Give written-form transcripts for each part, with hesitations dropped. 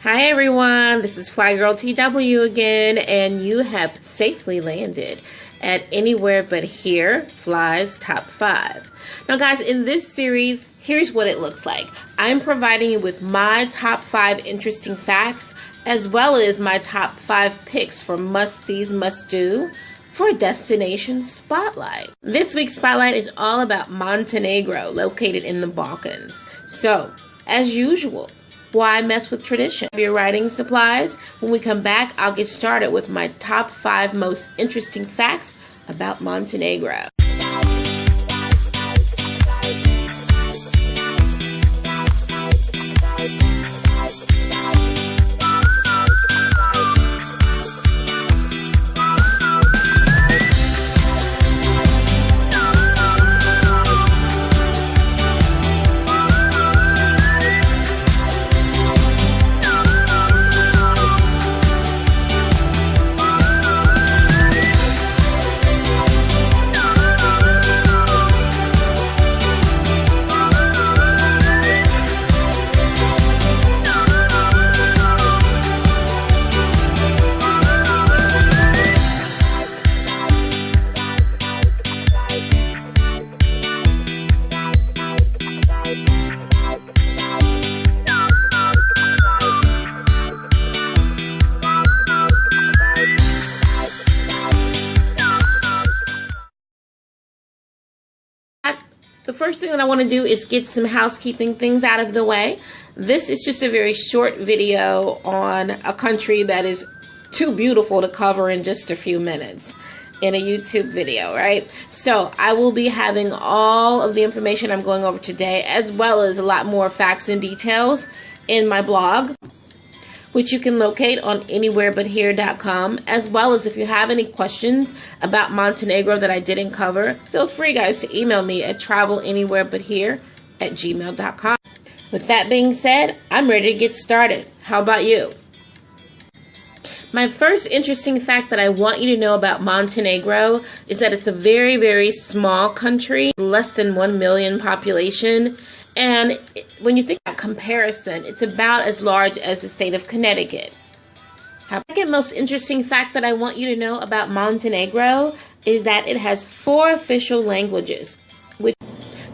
Hi everyone, this is Fly Girl TW again, and you have safely landed at Anywhere But Here Fly's Top 5. Now guys, in this series, here's what it looks like. I'm providing you with my top 5 interesting facts, as well as my top 5 picks for must-sees, must-do for Destination Spotlight. This week's Spotlight is all about Montenegro, located in the Balkans. So, as usual, why mess with tradition? Your writing supplies. When we come back, I'll get started with my top 5 most interesting facts about Montenegro. The first thing that I want to do is get some housekeeping things out of the way. This is just a very short video on a country that is too beautiful to cover in just a few minutes in a YouTube video, right? So I will be having all of the information I'm going over today, as well as a lot more facts and details in my blog, which you can locate on anywherebuthere.com, as well as if you have any questions about Montenegro that I didn't cover, feel free, guys, to email me at travelanywherebuthere@gmail.com. With that being said, I'm ready to get started. How about you? My first interesting fact that I want you to know about Montenegro is that it's a very, very small country, less than 1 million population. And when you think about comparison, it's about as large as the state of Connecticut. The second most interesting fact that I want you to know about Montenegro is that it has 4 official languages.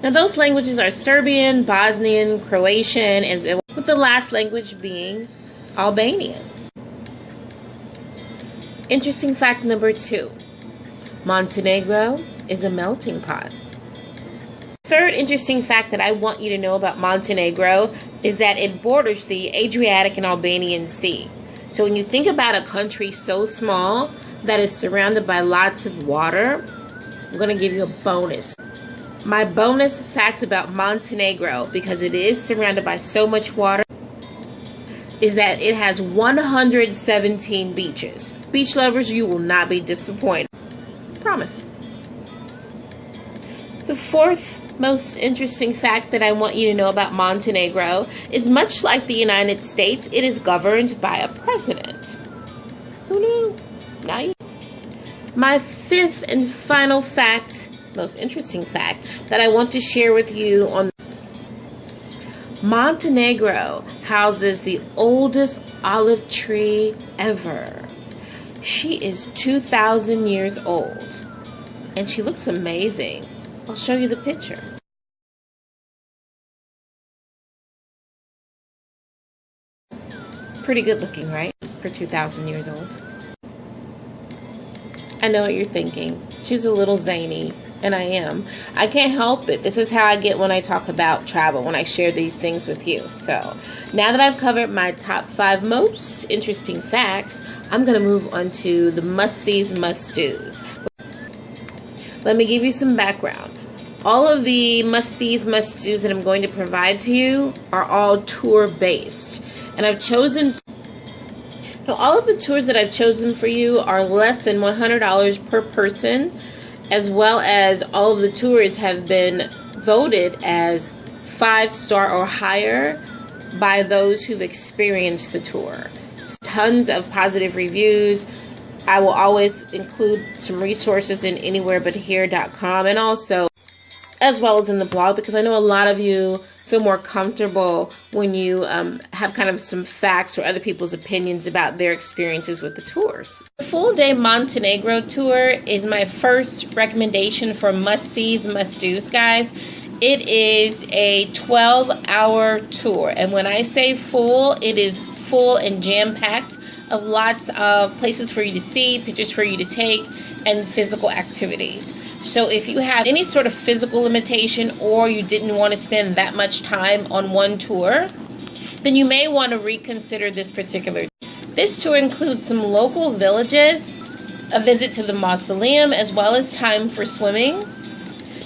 Now those languages are Serbian, Bosnian, Croatian, and with the last language being Albanian. Interesting fact number 2. Montenegro is a melting pot. Third interesting fact that I want you to know about Montenegro is that it borders the Adriatic and Albanian Sea. So when you think about a country so small that is surrounded by lots of water, I'm going to give you a bonus. My bonus fact about Montenegro, because it is surrounded by so much water, is that it has 117 beaches. Beach lovers, you will not be disappointed. Promise. The fourth most interesting fact that I want you to know about Montenegro is, much like the United States, it is governed by a president. Who knew? Now you. My fifth and final fact, most interesting fact, that I want to share with you on Montenegro houses the oldest olive tree ever. She is 2,000 years old, and she looks amazing. I'll show you the picture. Pretty good looking, right? For 2,000 years old. I know what you're thinking. She's a little zany, and I am. I can't help it. This is how I get when I talk about travel, when I share these things with you. So, now that I've covered my top 5 most interesting facts, I'm going to move on to the must-sees, must-dos. Let me give you some background. All of the must-sees, must-dos that I'm going to provide to you are all tour-based. And I've chosen... So all of the tours that I've chosen for you are less than $100 per person, as well as all of the tours have been voted as 5-star or higher by those who've experienced the tour. Tons of positive reviews. I will always include some resources in anywherebuthere.com, and also as well as in the blog, because I know a lot of you feel more comfortable when you have kind of some facts or other people's opinions about their experiences with the tours. The full day Montenegro tour is my first recommendation for must-sees, must-dos, guys. It is a 12-hour tour, and when I say full, it is full and jam-packed of lots of places for you to see, pictures for you to take, and physical activities. So if you have any sort of physical limitation or you didn't want to spend that much time on one tour, then you may want to reconsider this particular. This tour includes some local villages, a visit to the mausoleum, as well as time for swimming.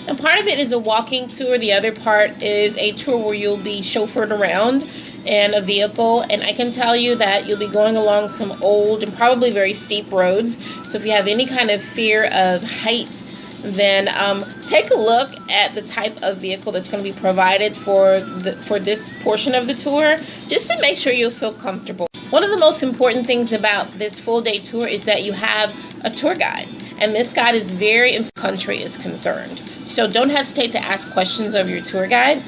And part of it is a walking tour. The other part is a tour where you'll be chauffeured around in a vehicle. And I can tell you that you'll be going along some old and probably very steep roads. So if you have any kind of fear of heights, then take a look at the type of vehicle that's going to be provided for this portion of the tour, just to make sure you'll feel comfortable. One of the most important things about this full day tour is that you have a tour guide. And this guide is very in country is concerned. So don't hesitate to ask questions of your tour guide.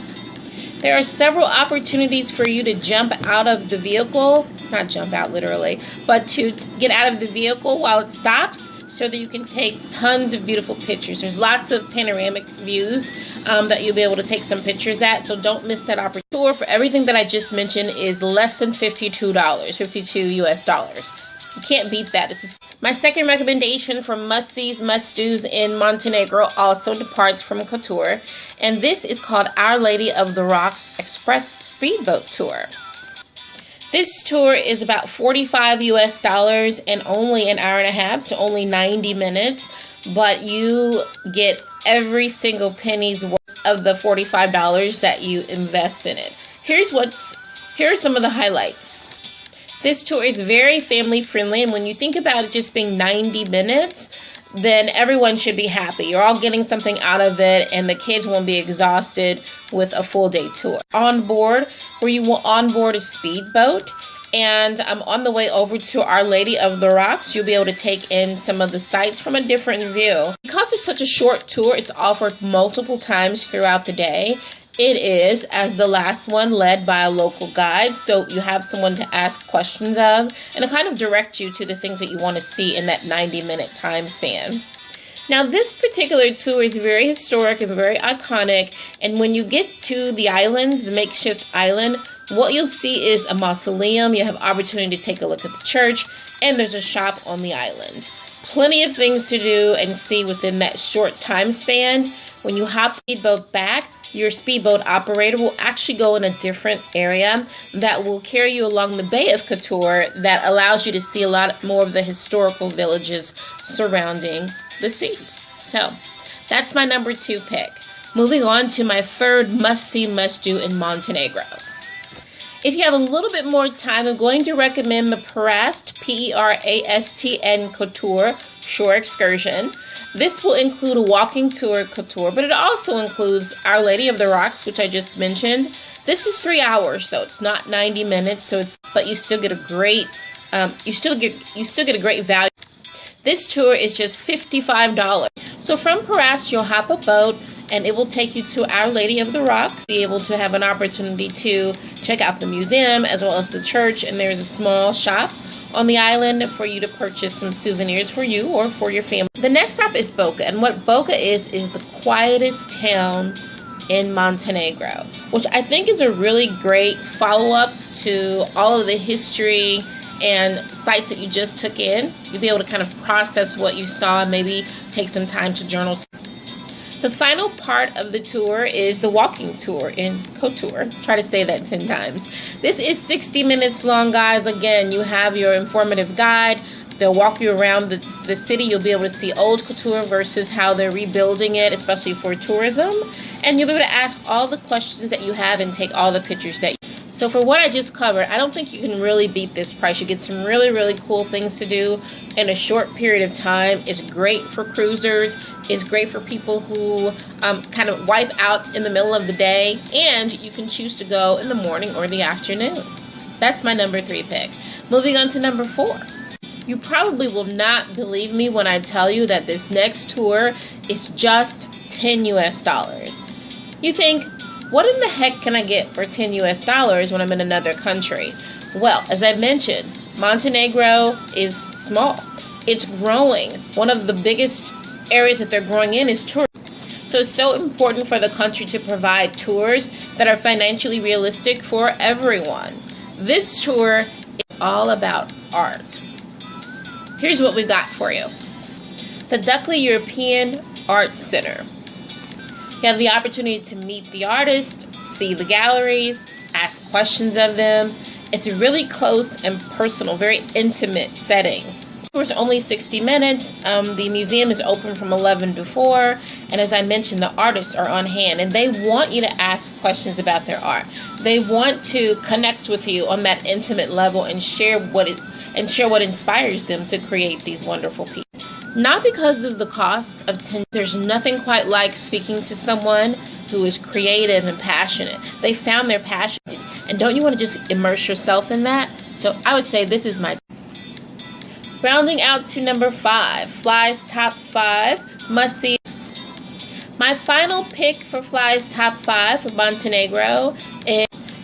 There are several opportunities for you to jump out of the vehicle, not jump out literally, but to get out of the vehicle while it stops so that you can take tons of beautiful pictures. There's lots of panoramic views that you'll be able to take some pictures at, so don't miss that opportunity. Tour for everything that I just mentioned is less than $52, 52 US dollars. You can't beat that. My second recommendation for must-sees, must-dos in Montenegro also departs from Kotor, and this is called Our Lady of the Rocks Express Speedboat Tour. This tour is about 45 US dollars and only an hour and a half, so only 90 minutes, but you get every single penny's worth of the $45 that you invest in it. Here are some of the highlights. This tour is very family friendly, and when you think about it just being 90 minutes, then everyone should be happy. You're all getting something out of it, and the kids won't be exhausted with a full day tour. On board, where you will onboard a speedboat, and on the way over to Our Lady of the Rocks, you'll be able to take in some of the sights from a different view. Because it's such a short tour, it's offered multiple times throughout the day. It is, as the last one, led by a local guide, so you have someone to ask questions of and to kind of direct you to the things that you want to see in that 90-minute time span. Now, this particular tour is very historic and very iconic, and when you get to the island, the makeshift island, what you'll see is a mausoleum. You have opportunity to take a look at the church, and there's a shop on the island. Plenty of things to do and see within that short time span. When you hop the speedboat back, your speedboat operator will actually go in a different area that will carry you along the Bay of Kotor that allows you to see a lot more of the historical villages surrounding the sea. So that's my number 2 pick. Moving on to my third must-see, must-do in Montenegro. If you have a little bit more time, I'm going to recommend the Perast, P-E-R-A-S-T-N Kotor shore excursion. This will include a walking tour of Kotor, but it also includes Our Lady of the Rocks, which I just mentioned. This is 3 hours, though. It's not 90 minutes, but you still get a great a great value. This tour is just $55. So from Perast, you'll hop a boat, and it will take you to Our Lady of the Rocks. Be able to have an opportunity to check out the museum as well as the church, and there's a small shop on the island for you to purchase some souvenirs for you or for your family. The next stop is Boka, and what Boka is the quietest town in Montenegro, which I think is a really great follow-up to all of the history and sites that you just took in. You'll be able to kind of process what you saw and maybe take some time to journal. The final part of the tour is the walking tour in Kotor. Try to say that 10 times. This is 60 minutes long, guys. Again, you have your informative guide. They'll walk you around the city. You'll be able to see old Kotor versus how they're rebuilding it, especially for tourism. And you'll be able to ask all the questions that you have and take all the pictures that you. So for what I just covered, I don't think you can really beat this price. You get some really, really cool things to do in a short period of time. It's great for cruisers. It's great for people who kind of wipe out in the middle of the day. And you can choose to go in the morning or the afternoon. That's my number 3 pick. Moving on to number 4. You probably will not believe me when I tell you that this next tour is just $10 US. You think, What in the heck can I get for 10 US dollars when I'm in another country? Well, as I mentioned, Montenegro is small. It's growing. One of the biggest areas that they're growing in is tourism. So it's so important for the country to provide tours that are financially realistic for everyone. This tour is all about art. Here's what we've got for you. The Duckley European Art Center. You have the opportunity to meet the artists, see the galleries, ask questions of them. It's a really close and personal, very intimate setting. The tour is only 60 minutes. The museum is open from 11 to 4. And as I mentioned, the artists are on hand, and they want you to ask questions about their art. They want to connect with you on that intimate level and share what inspires them to create these wonderful pieces. Not because of the cost of 10. There's nothing quite like speaking to someone who is creative and passionate. They found their passion, and don't you want to just immerse yourself in that? So I would say this is my. Rounding out to number 5, Fly's top 5 must-see. My final pick for Fly's top 5 for Montenegro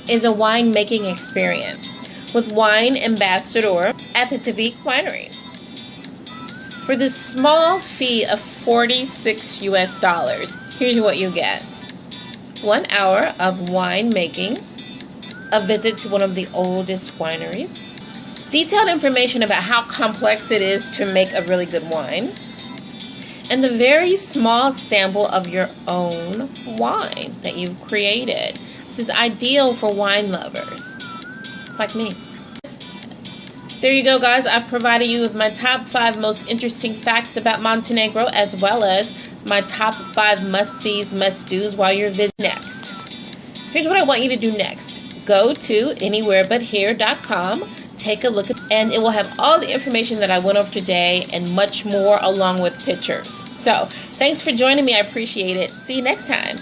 is a wine-making experience with wine ambassador at the Adriatic winery. For the small fee of 46 US dollars, here's what you get. 1 hour of wine making, a visit to one of the oldest wineries, detailed information about how complex it is to make a really good wine, and the very small sample of your own wine that you've created. This is ideal for wine lovers like me. There you go, guys. I've provided you with my top 5 most interesting facts about Montenegro, as well as my top 5 must-sees, must-dos while you're visiting. Next, here's what I want you to do next. Go to anywherebuthere.com. Take a look at, and it will have all the information that I went over today and much more along with pictures. So thanks for joining me. I appreciate it. See you next time.